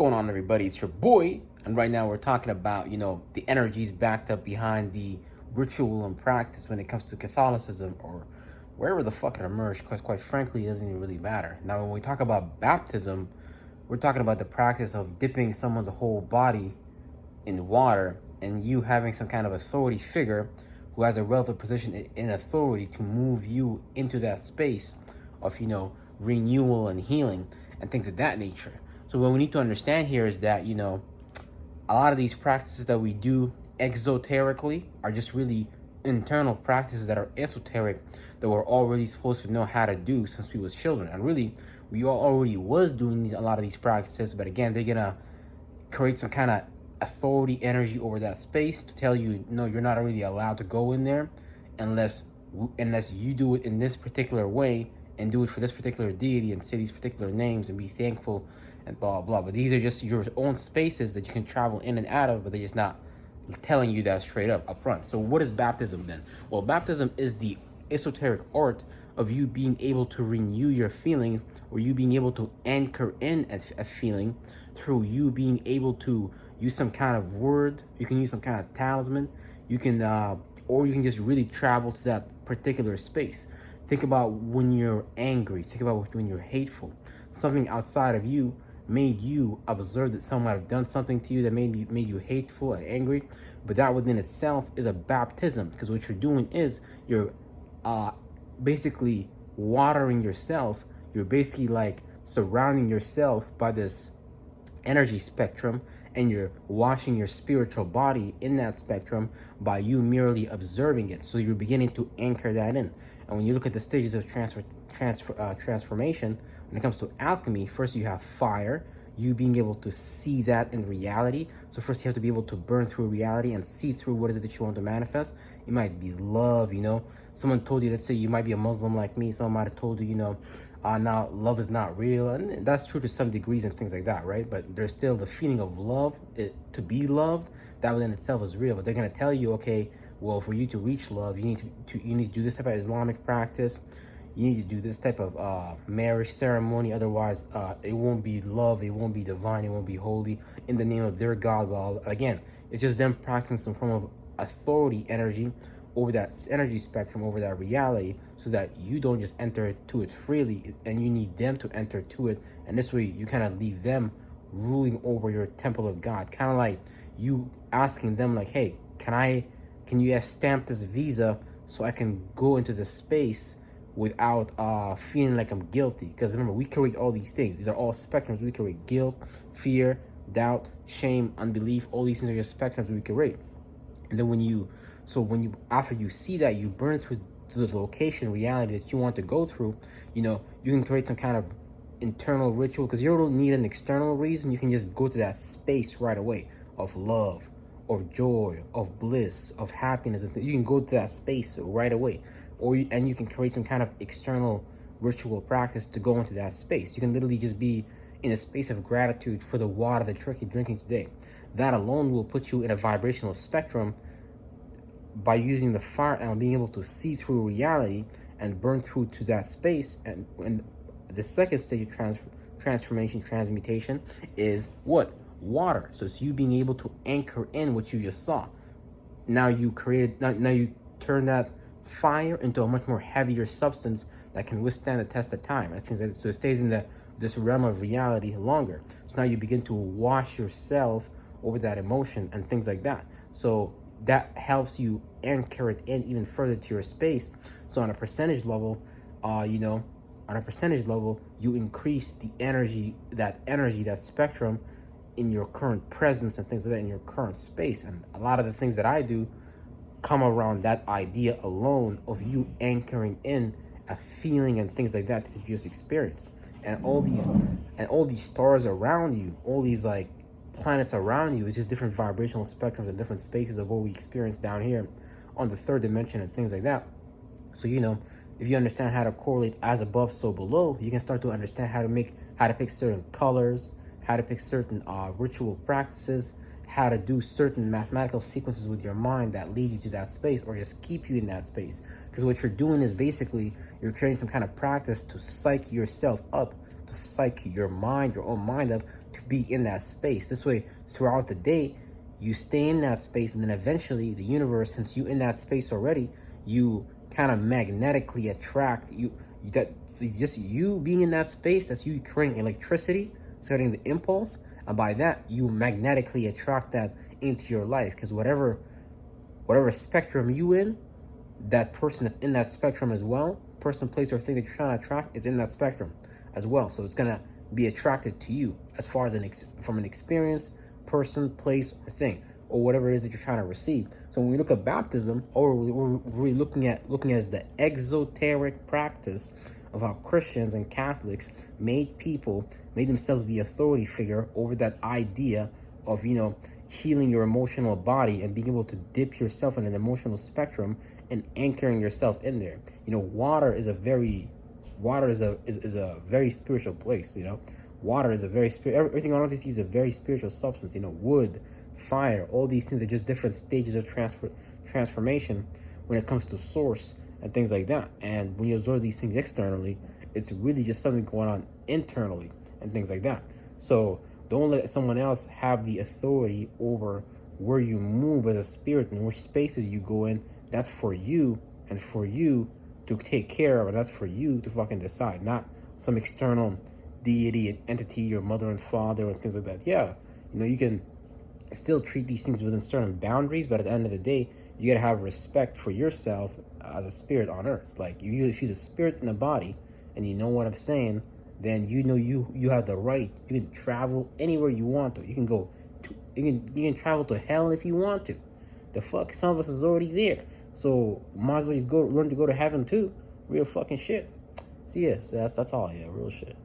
Going on, everybody? It's your boy, and right now we're talking about the energies backed up behind the ritual and practice when it comes to Catholicism or wherever the fuck it emerged, because quite frankly it doesn't even really matter. Now when we talk about baptism, we're talking about the practice of dipping someone's whole body in water and you having some kind of authority figure who has a relative position in authority to move you into that space of renewal and healing and things of that nature. So what we need to understand here is that a lot of these practices that we do exoterically are just really internal practices that are esoteric, that we're already supposed to know how to do since we was children. And really, we all already was doing a lot of these practices, but again, they're gonna create some kind of authority energy over that space to tell you, no, you're not really allowed to go in there unless you do it in this particular way and do it for this particular deity and say these particular names and be thankful and blah blah. But these are just your own spaces that you can travel in and out of, but they're just not telling you that straight up front. So what is baptism then? Well, baptism is the esoteric art of you being able to renew your feelings, or you being able to anchor in a feeling through you being able to use some kind of word. You can use some kind of talisman. You can or you can just really travel to that particular space. Think about when you're angry. Think about when you're hateful. Something outside of you made you observe that someone might have done something to you that made you hateful and angry. But that within itself is a baptism, because what you're doing is you're basically watering yourself. You're basically like surrounding yourself by this energy spectrum, and you're washing your spiritual body in that spectrum by you merely observing it. So you're beginning to anchor that in. And when you look at the stages of transformation, when it comes to alchemy, first you have fire, you being able to see that in reality. So first you have to be able to burn through reality and see through what is it that you want to manifest. It might be love, Someone told you, let's say you might be a Muslim like me, someone might have told you, now love is not real. And that's true to some degrees and things like that, right? But there's still the feeling of love, to be loved, that within itself is real. But they're going to tell you, okay, well, for you to reach love, you need to do this type of Islamic practice. You need to do this type of marriage ceremony. Otherwise, it won't be love. It won't be divine. It won't be holy in the name of their God. Well, again, it's just them practicing some form of authority energy over that energy spectrum, over that reality, so that you don't just enter to it freely, and you need them to enter to it. And this way, you kind of leave them ruling over your temple of God. Kind of like you asking them, like, hey, can you stamp this visa so I can go into the space without feeling like I'm guilty? Because remember, we create all these things. These are all spectrums. We create guilt, fear, doubt, shame, unbelief. All these things are just spectrums we create. And then after you see that, you burn through the location reality that you want to go through. You can create some kind of internal ritual, because you don't need an external reason. You can just go to that space right away of love, of joy, of bliss, of happiness. You can go to that space right away. And you can create some kind of external ritual practice to go into that space. You can literally just be in a space of gratitude for the water that you're drinking today. That alone will put you in a vibrational spectrum by using the fire and being able to see through reality and burn through to that space. And the second stage of transmutation is what? Water. So it's you being able to anchor in what you just saw. Now you turn that fire into a much more heavier substance that can withstand the test of time. I think that so it stays in this realm of reality longer. So now you begin to wash yourself over that emotion and things like that. So that helps you anchor it in even further to your space. So on a percentage level, you increase the energy, that spectrum in your current presence and things like that in your current space. And a lot of the things that I do come around that idea alone of you anchoring in a feeling and things like that you just experience. And all these stars around you, all these like planets around you, is just different vibrational spectrums and different spaces of what we experience down here on the third dimension and things like that. So if you understand how to correlate as above so below, you can start to understand how to pick certain colors, how to pick certain ritual practices, how to do certain mathematical sequences with your mind that lead you to that space or just keep you in that space. Because what you're doing is basically you're creating some kind of practice to psych yourself up, to psych your mind, your own mind up, to be in that space. This way, throughout the day, you stay in that space, and then eventually the universe, since you in that space already, you kind of magnetically attract so just you being in that space, that's you creating electricity, setting the impulse, and by that you magnetically attract that into your life, because whatever spectrum you in, that person that's in that spectrum as well, person, place, or thing that you're trying to attract is in that spectrum as well. So it's gonna be attracted to you as far as from an experience, person, place, or thing, or whatever it is that you're trying to receive. So when we look at baptism, or we're looking at as the esoteric practice of how Christians and Catholics made themselves the authority figure over that idea of, healing your emotional body and being able to dip yourself in an emotional spectrum and anchoring yourself in there. Water is a very spiritual place. Water is a very everything on earth is a very spiritual substance. Wood, fire, all these things are just different stages of transformation when it comes to source and things like that. And when you absorb these things externally, it's really just something going on internally and things like that. So don't let someone else have the authority over where you move as a spirit and which spaces you go in. That's for you, and for you to take care of, and that's for you to fucking decide, not some external deity and entity, your mother and father, and things like that. Yeah, you can still treat these things within certain boundaries, but at the end of the day, you gotta have respect for yourself as a spirit on earth. Like, if she's a spirit in a body, and you know what I'm saying, then you have the right. You can travel anywhere you want to. You can go to you can travel to hell if you want to. The fuck, some of us is already there. So might as well just learn to go to heaven too. Real fucking shit. So yeah, so that's all. Yeah, real shit.